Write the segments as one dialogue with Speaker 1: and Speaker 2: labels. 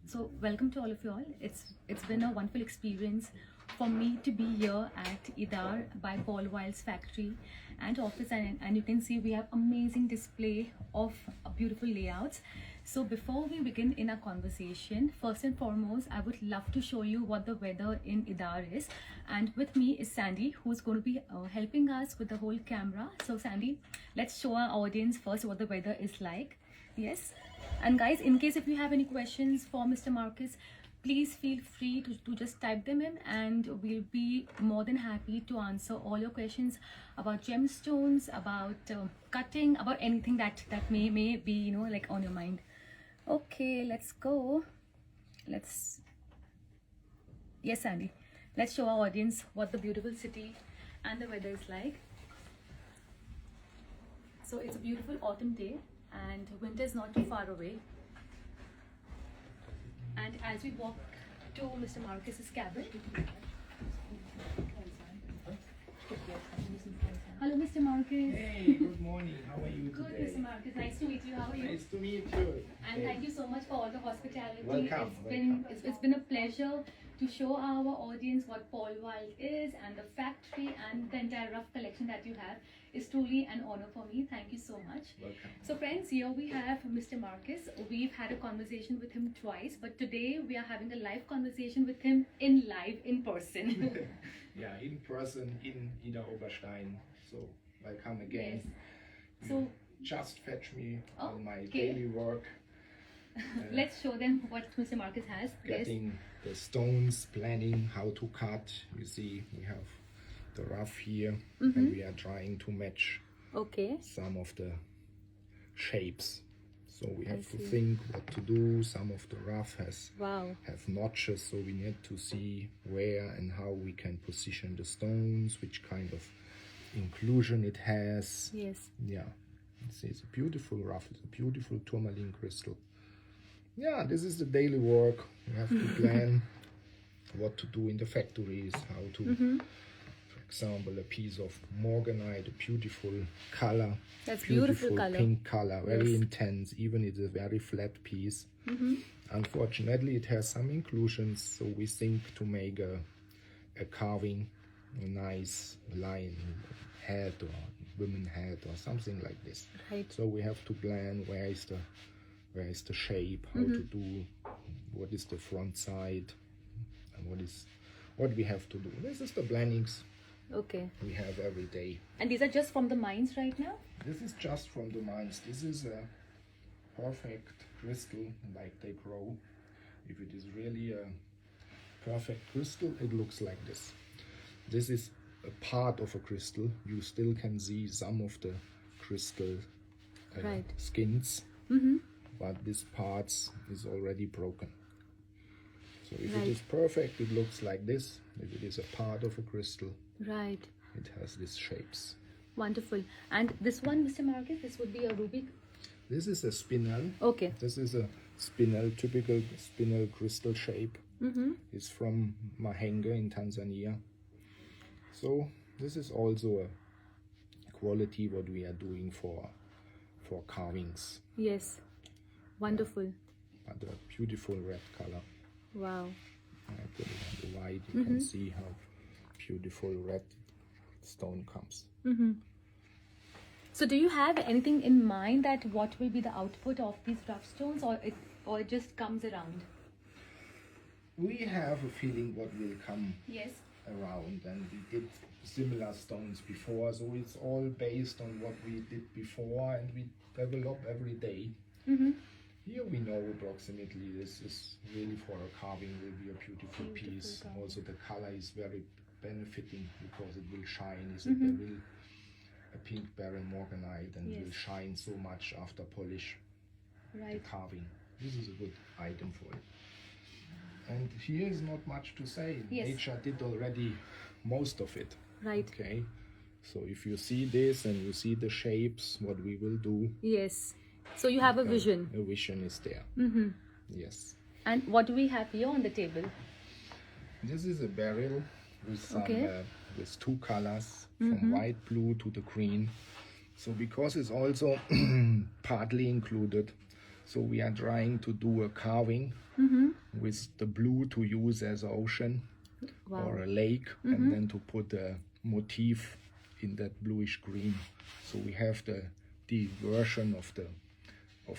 Speaker 1: So welcome to all of you all. It's been a wonderful experience for me to be here at Idar by Paul Wild's factory and office, and you can see we have amazing display of beautiful layouts. So before we begin in our conversation, first and foremost, I would love to show you what the weather in Idar is. And with me is Sandy, who's going to be helping us with the whole camera. So Sandy, let's show our audience first what the weather is like. Yes. And guys, in case if you have any questions for Mr. Marcus, please feel free to just type them in, and we'll be more than happy to answer all your questions about gemstones, about cutting, about anything that may be like on your mind. Okay, let's go. Yes, Sandy, let's show our audience what the beautiful city and the weather is like. So it's a beautiful autumn day and winter is not too far away. And as we walk to Mr. Marcus's cabin, hello, Mr. Marcus.
Speaker 2: Hey, good morning. How are you
Speaker 1: Good,
Speaker 2: today?
Speaker 1: Mr. Marcus. Nice to meet you. How are you?
Speaker 2: Nice to meet you.
Speaker 1: And thank you so much for all the hospitality.
Speaker 2: Welcome.
Speaker 1: It's been a pleasure to show our audience what Paul Wild is and the factory and the entire rough collection that you have. It's truly an honor for me. Thank you so much.
Speaker 2: Welcome.
Speaker 1: So friends, here we have Mr. Marcus. We've had a conversation with him twice, but today we are having a live conversation with him in person.
Speaker 2: Yeah, in person in Idar Oberstein. So welcome again.
Speaker 1: Yes. So
Speaker 2: just fetch me on my
Speaker 1: okay.
Speaker 2: daily work.
Speaker 1: Let's show them what Mr. Marcus has.
Speaker 2: Getting the stones, planning how to cut. You see, we have the rough here, and we are trying to match some of the shapes. So we have to think what to do. Some of the rough have notches, so we need to see where and how we can position the stones, which kind of inclusion it has.
Speaker 1: Yes.
Speaker 2: Yeah. It's a beautiful rough. It's a beautiful tourmaline crystal. Yeah, this is the daily work. We have to plan what to do in the factories, how to, for example, a piece of morganite, a beautiful color.
Speaker 1: That's beautiful color.
Speaker 2: Pink color, very intense, even it's a very flat piece. Unfortunately, it has some inclusions, so we think to make a carving, a nice lion head or woman head or something like this.
Speaker 1: Right.
Speaker 2: So we have to plan where is the shape, how to do, what is the front side, and what we have to do. This is the plannings we have every day.
Speaker 1: And these are just from the mines right now?
Speaker 2: This is just from the mines. This is a perfect crystal like they grow. If it is really a perfect crystal, it looks like this. This is a part of a crystal. You still can see some of the crystal skins, but this part is already broken. So if it is perfect, it looks like this. If it is a part of a crystal, it has these shapes.
Speaker 1: Wonderful. And this one, Mr. Marcus, this would be a ruby?
Speaker 2: This is a spinel.
Speaker 1: Okay.
Speaker 2: This is a spinel, typical spinel crystal shape. It's from Mahenge in Tanzania. So this is also a quality what we are doing for carvings.
Speaker 1: Yes. Wonderful.
Speaker 2: But a beautiful red color.
Speaker 1: Wow.
Speaker 2: I put it on the white. You can see how beautiful red stone comes.
Speaker 1: So do you have anything in mind that what will be the output of these rough stones, or it just comes around?
Speaker 2: We have a feeling what will come
Speaker 1: Yes.
Speaker 2: around, and we did similar stones before, so it's all based on what we did before, and we develop every day. Here we know approximately this is really for a carving will be a beautiful piece.
Speaker 1: Carving.
Speaker 2: Also the color is very benefiting because it will shine. It's a pink barren morganite, and will shine so much after polish the carving. This is a good item for it. And here is not much to say. Nature did already most of it.
Speaker 1: Right.
Speaker 2: Okay. So if you see this and you see the shapes, what we will do.
Speaker 1: Yes. So you have a vision.
Speaker 2: A vision is there. Yes.
Speaker 1: And what do we have here on the table?
Speaker 2: This is a barrel with some with two colors, from white, blue to the green. So because it's also partly included, So we are trying to do a carving with the blue to use as an ocean or a lake, and then to put a motif in that bluish green. So we have the version of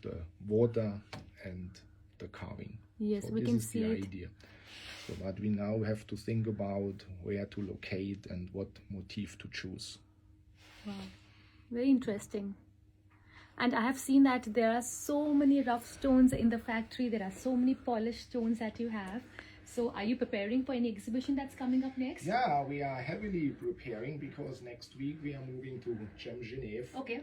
Speaker 2: the water and the carving.
Speaker 1: Yes,
Speaker 2: so
Speaker 1: we
Speaker 2: this
Speaker 1: can
Speaker 2: is
Speaker 1: see
Speaker 2: the
Speaker 1: it.
Speaker 2: idea. So but we now have to think about where to locate and what motif to choose.
Speaker 1: Wow, very interesting. And I have seen that there are so many rough stones in the factory. There are so many polished stones that you have. So are you preparing for any exhibition that's coming up next?
Speaker 2: Yeah, we are heavily preparing because next week we are moving to Genève.
Speaker 1: Okay.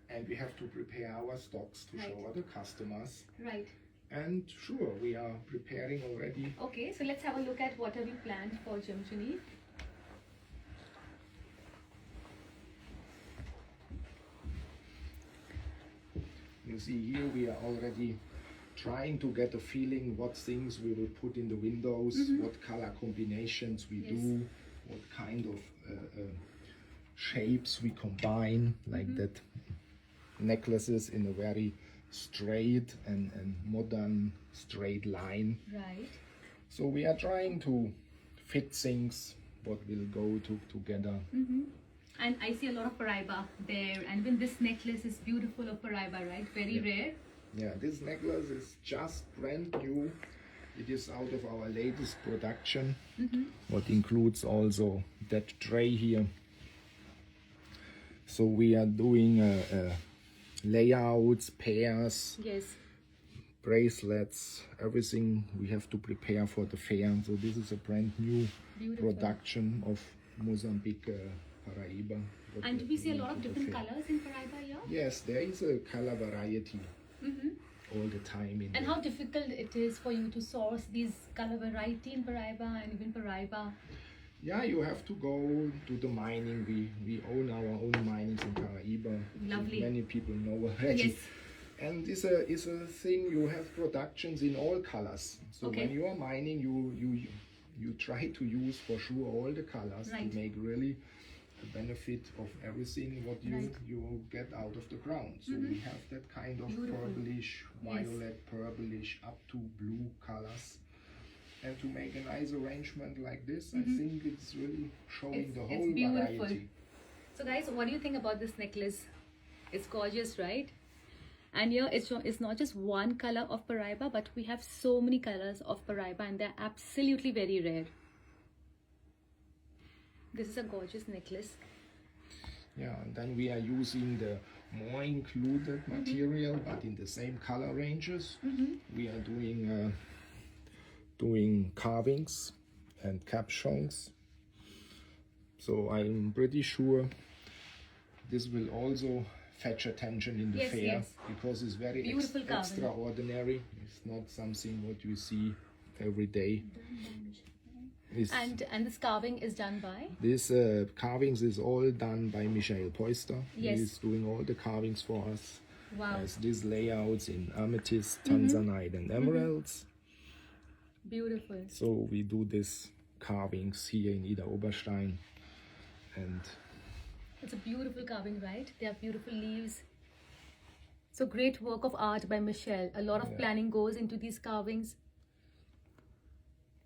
Speaker 2: And we have to prepare our stocks to show other customers.
Speaker 1: Right.
Speaker 2: And sure, we are preparing already.
Speaker 1: Okay, so let's have a look at what have you planned for Genève.
Speaker 2: You see here we are already trying to get a feeling what things we will put in the windows, what color combinations we do, what kind of shapes we combine, like that necklaces in a very straight and modern straight line.
Speaker 1: Right.
Speaker 2: So we are trying to fit things what will go together.
Speaker 1: And I see a lot of Paraiba there, and even this necklace is beautiful of Paraiba, right? Very rare.
Speaker 2: Yeah, this necklace is just brand new. It is out of our latest production, what includes also that tray here. So we are doing layouts, pairs,
Speaker 1: Yes.
Speaker 2: bracelets, everything we have to prepare for the fair. So this is a brand new
Speaker 1: Beautiful.
Speaker 2: production of Mozambique Paraiba. what
Speaker 1: And do we see a lot of
Speaker 2: into the
Speaker 1: different
Speaker 2: fair.
Speaker 1: colors in Paraiba here?
Speaker 2: Yes, there is a color variety all the time.
Speaker 1: And how difficult it is for you to source these color variety in Paraiba and even Paraiba?
Speaker 2: Yeah, you have to go to the mining. We own our own mines in Paraiba.
Speaker 1: Lovely.
Speaker 2: Many people know already.
Speaker 1: Yes.
Speaker 2: And it's a thing, you have productions in all colors. So
Speaker 1: Okay.
Speaker 2: when you are mining, you try to use for sure all the colors
Speaker 1: Right.
Speaker 2: to make really the benefit of everything what you get out of the ground. So we have that kind of
Speaker 1: Beautiful.
Speaker 2: purplish, violet, purplish, up to blue colors. And to make a nice arrangement like this, I think it's really showing the whole
Speaker 1: It's beautiful.
Speaker 2: variety.
Speaker 1: So guys, what do you think about this necklace? It's gorgeous, right? And here it's not just one color of Paraiba, but we have so many colors of Paraiba, and they're absolutely very rare. This is a gorgeous necklace.
Speaker 2: Yeah, and then we are using the more included material, but in the same color ranges. We are doing carvings and captions. So I'm pretty sure this will also fetch attention in the
Speaker 1: Yes,
Speaker 2: fair,
Speaker 1: yes.
Speaker 2: because it's very
Speaker 1: Beautiful carving.
Speaker 2: extraordinary. It's not something what you see every day.
Speaker 1: And this carving is done by?
Speaker 2: This carvings is all done by Michael Poister.
Speaker 1: Yes.
Speaker 2: He is doing all the carvings for us.
Speaker 1: Wow.
Speaker 2: As these layouts in amethyst, Tanzanite and emeralds.
Speaker 1: Beautiful.
Speaker 2: So we do this carvings here in Idar Oberstein. And
Speaker 1: It's a beautiful carving, right? They have beautiful leaves. So great work of art by Michelle. A lot of planning goes into these carvings.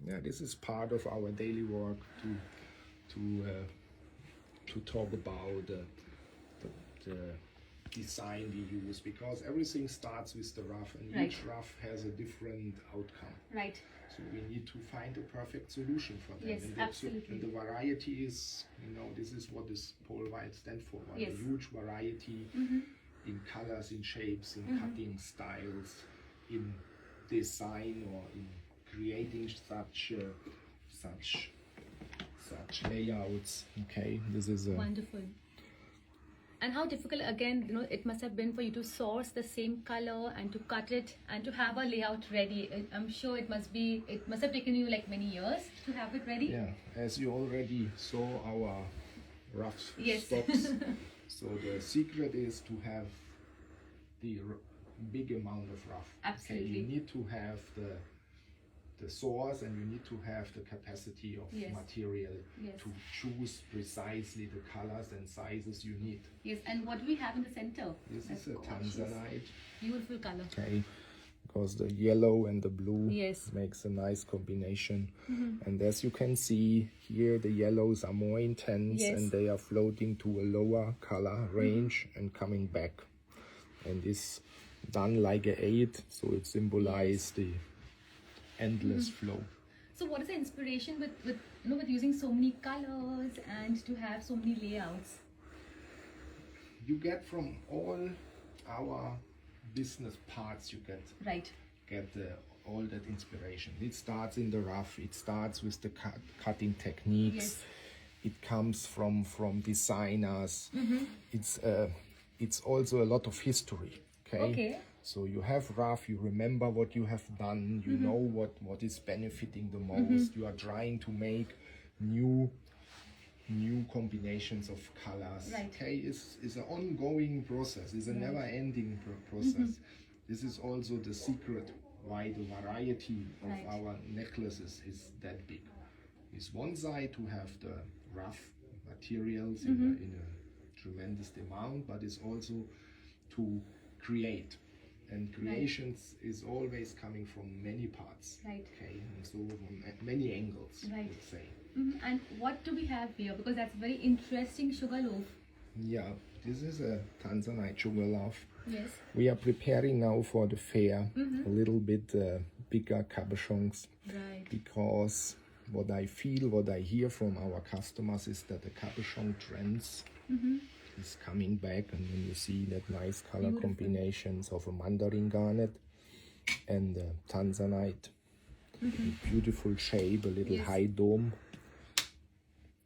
Speaker 2: yeah, this is part of our daily work to talk about the design we use, because everything starts with the rough, and
Speaker 1: Right.
Speaker 2: each rough has a different outcome.
Speaker 1: Right.
Speaker 2: So we need to find a perfect solution for them.
Speaker 1: Yes,
Speaker 2: and
Speaker 1: absolutely.
Speaker 2: And the variety is, this is what this pole white stands for. A
Speaker 1: Yes.
Speaker 2: huge variety in colors, in shapes, in cutting styles, in design, or in creating such layouts. Okay, this is a
Speaker 1: Wonderful. And how difficult, again, it must have been for you to source the same color and to cut it and to have a layout ready. I'm sure it must have taken you like many years to have it ready.
Speaker 2: Yeah, as you already saw our rough
Speaker 1: Yes.
Speaker 2: stocks. So the secret is to have the big amount of rough.
Speaker 1: Absolutely.
Speaker 2: Okay, you need to have the source, and you need to have the capacity of
Speaker 1: Yes.
Speaker 2: material
Speaker 1: Yes.
Speaker 2: to choose precisely the colors and sizes you need.
Speaker 1: Yes, and what do we have in the center?
Speaker 2: This
Speaker 1: That's
Speaker 2: is a
Speaker 1: gorgeous.
Speaker 2: Tanzanite.
Speaker 1: Beautiful color.
Speaker 2: Okay, because the yellow and the blue
Speaker 1: Yes.
Speaker 2: makes a nice combination. And as you can see here, the yellows are more intense,
Speaker 1: Yes.
Speaker 2: and they are floating to a lower color range and coming back. And this done like a 8, so it symbolizes the endless flow.
Speaker 1: So what is the inspiration with with using so many colors and to have so many layouts?
Speaker 2: You get from all our business parts, you
Speaker 1: Right.
Speaker 2: get all that inspiration. It starts in the rough, it starts with the cutting techniques.
Speaker 1: Yes.
Speaker 2: It comes from designers. It's also a lot of history.
Speaker 1: Okay.
Speaker 2: So you have rough, you remember what you have done, you know what is benefiting the most. You are trying to make new combinations of colors.
Speaker 1: Right.
Speaker 2: Okay, it's an ongoing process. It's a never-ending process. This is also the secret why the variety of
Speaker 1: Right.
Speaker 2: our necklaces is that big. It's one side to have the rough materials in a tremendous amount, but it's also to create. And creations is always coming from many parts.
Speaker 1: Right.
Speaker 2: Okay, and so from many angles,
Speaker 1: Right.
Speaker 2: let's say.
Speaker 1: And what do we have here? Because that's very interesting sugar loaf.
Speaker 2: Yeah, this is a Tanzanite sugar loaf.
Speaker 1: Yes.
Speaker 2: We are preparing now for the fair a little bit bigger cabochons,
Speaker 1: Right.
Speaker 2: because what I feel, what I hear from our customers is that the cabochon trends is coming back, and when you see that nice color
Speaker 1: Beautiful.
Speaker 2: combinations of a mandarin garnet and Tanzanite, beautiful shape, a little
Speaker 1: Yes.
Speaker 2: high dome.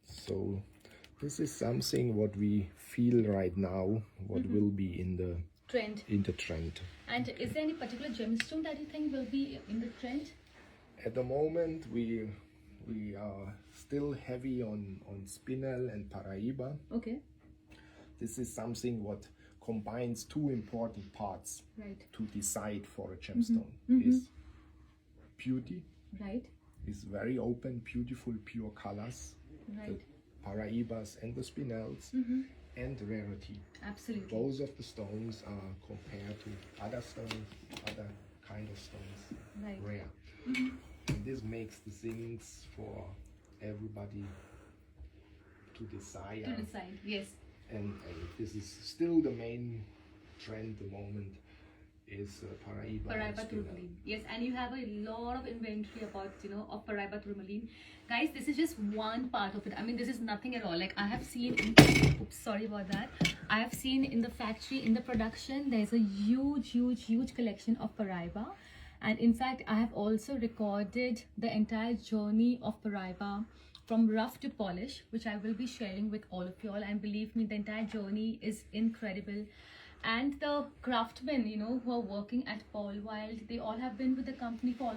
Speaker 2: So this is something what we feel right now, what will be in the
Speaker 1: Trend. And is there any particular gemstone that you think will be in the trend?
Speaker 2: At the moment, we are still heavy on spinel and Paraiba.
Speaker 1: Okay.
Speaker 2: This is something what combines two important parts
Speaker 1: Right.
Speaker 2: to decide for a gemstone. Is beauty,
Speaker 1: Right.
Speaker 2: is very open, beautiful, pure colors,
Speaker 1: Right.
Speaker 2: the Paraibas and the spinels, and rarity.
Speaker 1: Absolutely.
Speaker 2: Both of the stones are compared to other stones, other kind of stones,
Speaker 1: Right.
Speaker 2: rare. And this makes the things for everybody to desire.
Speaker 1: To decide. Yes.
Speaker 2: And this is still the main trend at the moment, is Paraiba and
Speaker 1: Paraiba
Speaker 2: spinel.
Speaker 1: tourmaline. Yes, and you have a lot of inventory about, of Paraiba tourmaline. Guys, this is just one part of it. I mean, this is nothing at all. Like I have seen oops, sorry about that. I have seen in the factory, in the production, there's a huge collection of Paraiba. And in fact, I have also recorded the entire journey of Paraiba from rough to polish, which I will be sharing with all of you all. And believe me, the entire journey is incredible. And the craftsmen, who are working at Paul Wild, they all have been with the company for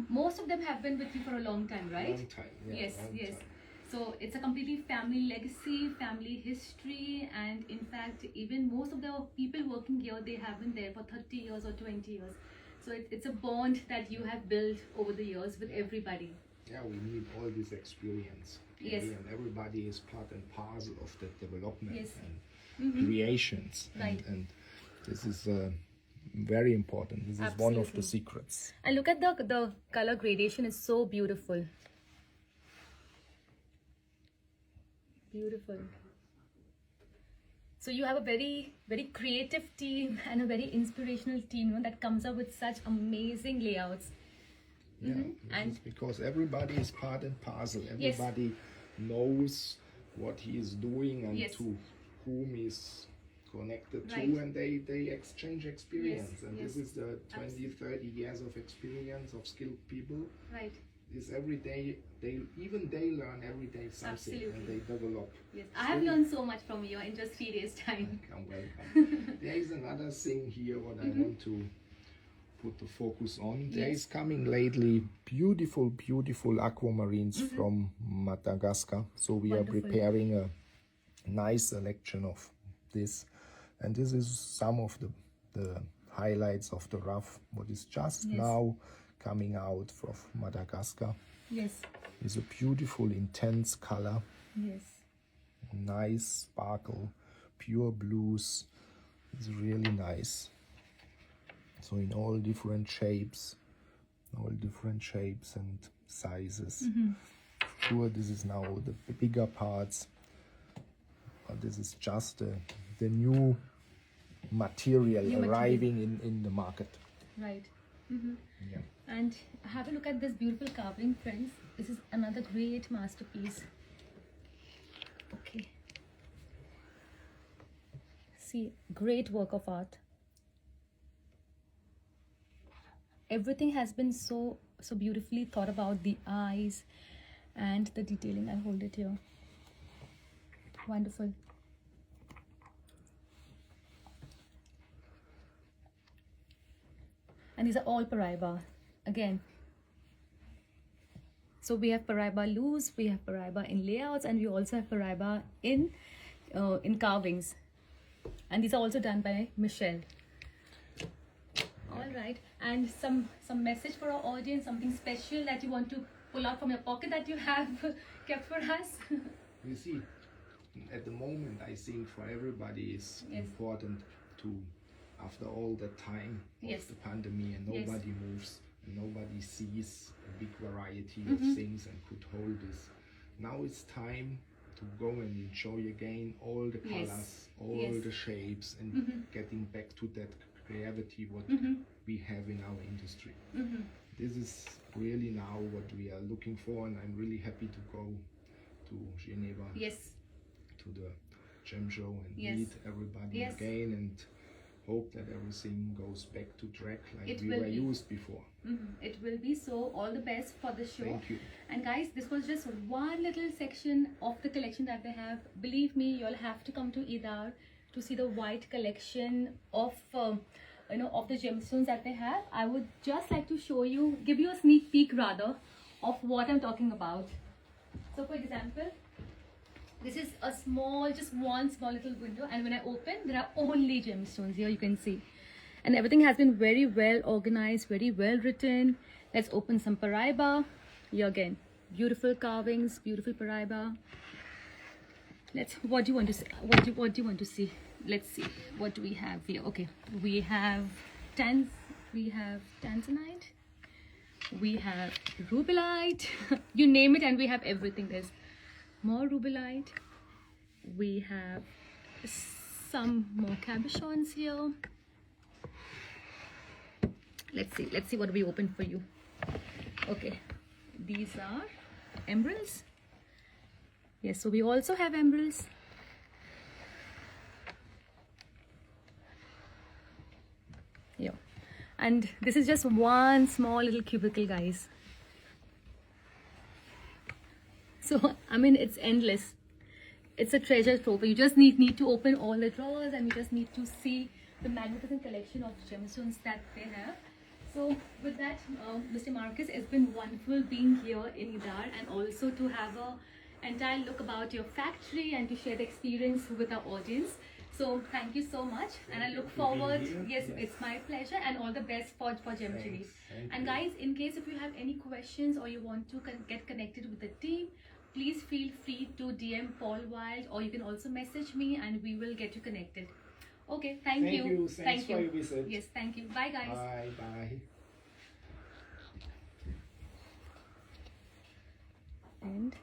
Speaker 1: most of them have been with you for a long time, right?
Speaker 2: Long time, yeah,
Speaker 1: Yes,
Speaker 2: long
Speaker 1: yes.
Speaker 2: time.
Speaker 1: So it's a completely family legacy, family history, and in fact, even most of the people working here, they have been there for 30 years or 20 years. So it's a bond that you have built over the years with everybody.
Speaker 2: Yeah, we need all this experience. Okay?
Speaker 1: Yes.
Speaker 2: And everybody is part and parcel of the development
Speaker 1: Yes.
Speaker 2: and creations.
Speaker 1: Right.
Speaker 2: And this is very important. This is one of the
Speaker 1: Absolutely.
Speaker 2: secrets.
Speaker 1: And look at the color gradation is so beautiful. Beautiful. So you have a very creative team and a very inspirational team, that comes up with such amazing layouts.
Speaker 2: Yeah,
Speaker 1: And
Speaker 2: it's because everybody is part and parcel.
Speaker 1: Yes.
Speaker 2: Everybody knows what he is doing and
Speaker 1: Yes.
Speaker 2: to whom he's connected
Speaker 1: Right.
Speaker 2: to, and they exchange experience.
Speaker 1: Yes,
Speaker 2: And
Speaker 1: yes.
Speaker 2: this is the 20, 30 years of experience of skilled people.
Speaker 1: right.
Speaker 2: Is every day they learn every day something.
Speaker 1: Absolutely.
Speaker 2: And they develop.
Speaker 1: Yes, I have learned so much from you in just 3 days' time.
Speaker 2: Welcome. There is another thing here what I want to put the focus on. There
Speaker 1: Yes.
Speaker 2: is coming lately beautiful aquamarines from Madagascar. So we
Speaker 1: Wonderful.
Speaker 2: are preparing a nice selection of this. And this is some of the highlights of the rough, what is just
Speaker 1: Yes.
Speaker 2: now coming out of Madagascar.
Speaker 1: Yes.
Speaker 2: It's a beautiful, intense color.
Speaker 1: Yes.
Speaker 2: Nice sparkle, pure blues. It's really nice. So in all different shapes and sizes. Sure, this is now the bigger parts, but this is just the new material arriving in the market.
Speaker 1: Right.
Speaker 2: Yeah.
Speaker 1: And have a look at this beautiful carving, friends. This is another great masterpiece. Okay. See, great work of art. Everything has been so beautifully thought about, the eyes and the detailing. I'll hold it here. Wonderful. And these are all Paraiba again. So we have Paraiba loose, we have Paraiba in layouts, and we also have Paraiba in carvings. And these are also done by Michelle. All right, and some message for our audience, something special that you want to pull out from your pocket that you have kept for us.
Speaker 2: You see, at the moment, I think for everybody it's important to, after all the time of the pandemic, and nobody moves, and nobody sees a big variety of things and could hold this. Now it's time to go and enjoy again all the colors, all the shapes, and getting back to that creativity what we have in our industry. This is really now what we are looking for, and I'm really happy to go to Geneva, to the gem show, and meet everybody again, and hope that everything goes back to track like we were used before.
Speaker 1: It will be so. All the best for the show.
Speaker 2: Thank you.
Speaker 1: And guys, this was just one little section of the collection that they have. Believe me, you'll have to come to Idar to see the white collection of of the gemstones that they have. I would just like to show you, give you a sneak peek rather, of what I'm talking about. So for example, this is a just one small little window, and when I open, there are only gemstones here, you can see. And everything has been very well organized, very well written. Let's open some Paraiba. Here again, beautiful carvings, beautiful Paraiba. What do you want to see? What do you want to see? Let's see. What do we have here? Okay, we have Tanzanite. We have rubellite. You name it, and we have everything. There's more rubellite. We have some more cabochons here. Let's see what we open for you. Okay, these are emeralds. Yes, so we also have emeralds. Yeah, and this is just one small little cubicle, guys. So I mean, it's endless. It's a treasure trove. You just need to open all the drawers, and you just need to see the magnificent collection of gemstones that they have. So with that, Mr. Marcus, it's been wonderful being here in Idar, and also to have a entire look about your factory and to share the experience with our audience. So thank you so much, and I look forward. Yes, it's my pleasure, and all the best for Gem Chili. And guys, in case if you have any questions or you want to get connected with the team, please feel free to DM Paul Wild, or you can also message me, and we will get you connected. Okay, thank you.
Speaker 2: Thanks for your visit.
Speaker 1: Yes, thank you. Bye, guys.
Speaker 2: Bye.
Speaker 1: And